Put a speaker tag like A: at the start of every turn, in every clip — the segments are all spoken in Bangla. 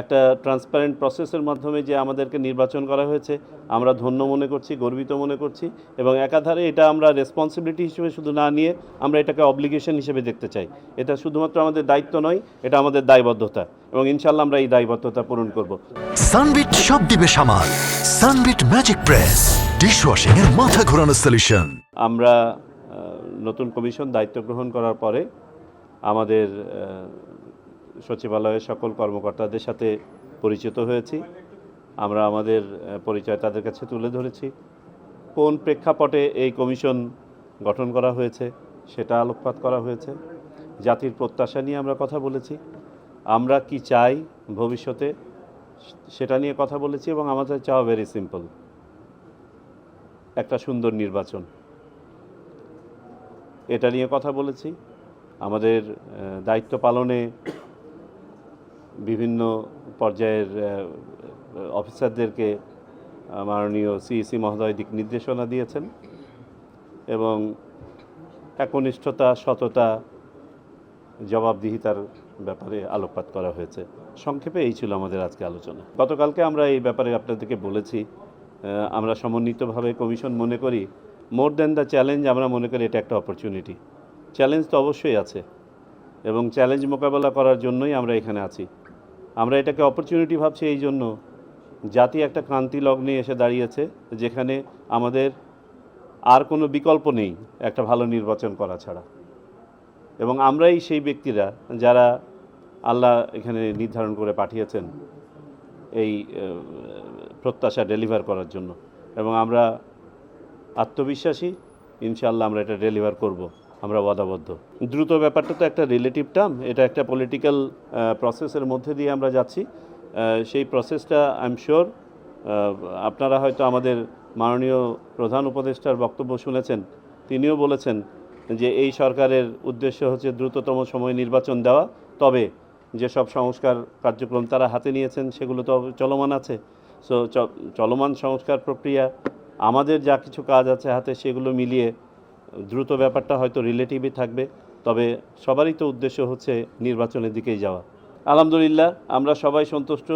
A: একটা ট্রান্সপারেন্ট প্রসেসের মাধ্যমে যে আমাদেরকে নির্বাচন করা হয়েছে আমরা ধন্য মনে করছি, গর্বিত মনে করছি এবং একাধারে এটা আমরা রেসপন্সিবিলিটি হিসেবে শুধু না নিয়ে আমরা এটাকে অব্লিগেশন হিসেবে দেখতে চাই। এটা শুধুমাত্র আমাদের দায়িত্ব নয়, এটা আমাদের দায়বদ্ধতা এবং ইনশাল্লাহ আমরা এই দায়বদ্ধতা পূরণ করব।
B: সানবিট সব দিবে সামাল। সানবিট ম্যাজিক প্রেস ডিশওয়াশিং এর মাথা ঘোরানো সলিউশন।
A: আমরা নতুন কমিশন দায়িত্ব গ্রহণ করার পরে আমাদের সচিবালয়ের সকল কর্মকর্তাদের সাথে পরিচিত হয়েছি। আমরা আমাদের পরিচয় তাদের কাছে তুলে ধরেছি। কোন প্রেক্ষাপটে এই কমিশন গঠন করা হয়েছে সেটা আলোকপাত করা হয়েছে। জাতির প্রত্যাশা নিয়ে আমরা কথা বলেছি, আমরা কি চাই ভবিষ্যতে সেটা নিয়ে কথা বলেছি এবং আমাদের চাওয়া ভেরি সিম্পল, একটা সুন্দর নির্বাচন, এটা নিয়ে কথা বলেছি। আমাদের দায়িত্ব পালনে বিভিন্ন পর্যায়ের অফিসারদেরকে মাননীয় সিইসি মহোদয় দিক নির্দেশনা দিয়েছেন এবং একনিষ্ঠতা, সততা, জবাবদিহিতার ব্যাপারে আলোকপাত করা হয়েছে। সংক্ষেপে এই ছিল আমাদের আজকে আলোচনা। গতকালকে আমরা এই ব্যাপারে আপনাদেরকে বলেছি, আমরা সমন্বিতভাবে কমিশন মনে করি মোর দ্যান দ্য চ্যালেঞ্জ, আমরা মনে করি এটা একটা অপরচুনিটি। চ্যালেঞ্জ তো অবশ্যই আছে এবং চ্যালেঞ্জ মোকাবেলা করার জন্যই আমরা এখানে আছি। আমরা এটাকে অপরচুনিটি ভাবছি এই জন্য, জাতি একটা ক্রান্তি লগ্নে এসে দাঁড়িয়েছে যেখানে আমাদের আর কোনো বিকল্প নেই একটা ভালো নির্বাচন করা ছাড়া এবং আমরাই সেই ব্যক্তিরা যারা আল্লাহ এখানে নির্ধারণ করে পাঠিয়েছেন এই প্রত্যাশা ডেলিভার করার জন্য এবং আমরা আত্মবিশ্বাসী, ইনশাআল্লাহ আমরা এটা ডেলিভার করব, আমরা ওয়াদাবদ্ধ। দ্রুত ব্যাপারটা তো একটা রিলেটিভ টার্ম, এটা একটা পলিটিক্যাল প্রসেসের মধ্যে দিয়ে আমরা যাচ্ছি। সেই প্রসেসটা আই এম শিওর আপনারা হয়তো আমাদের মাননীয় প্রধান উপদেষ্টার বক্তব্য শুনেছেন, তিনিও বলেছেন যে এই সরকারের উদ্দেশ্য হচ্ছে দ্রুততম সময়ে নির্বাচন দেওয়া, তবে যেসব সংস্কার কার্যক্রম তারা হাতে নিয়েছেন সেগুলো তো চলমান আছে। সো চলমান সংস্কার প্রক্রিয়া, আমাদের যা কিছু কাজ আছে হাতে, সেগুলো মিলিয়ে দ্রুত ব্যাপারটা হয়তো রিলেটিভই থাকবে, তবে সবারই তো উদ্দেশ্য হচ্ছে নির্বাচনের দিকেই যাওয়া। আলহামদুলিল্লাহ আমরা সবাই সন্তুষ্ট।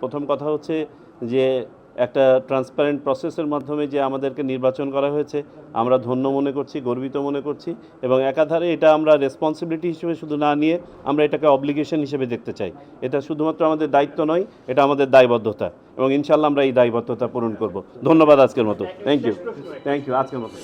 A: প্রথম কথা হচ্ছে যে একটা ট্রান্সপারেন্ট প্রসেসের মাধ্যমে যে আমাদেরকে নির্বাচন করা হয়েছে আমরা ধন্য মনে করছি, গর্বিত মনে করছি এবং একাধারে এটা আমরা রেসপন্সিবিলিটি হিসেবে শুধু না নিয়ে আমরা এটাকে অব্লিগেশন হিসেবে দেখতে চাই। এটা শুধুমাত্র আমাদের দায়িত্ব নয়, এটা আমাদের দায়বদ্ধতা এবং ইনশাল্লাহ আমরা এই দায়বদ্ধতা পূরণ করব। ধন্যবাদ আজকের মতো। থ্যাংক ইউ আজকের মতো।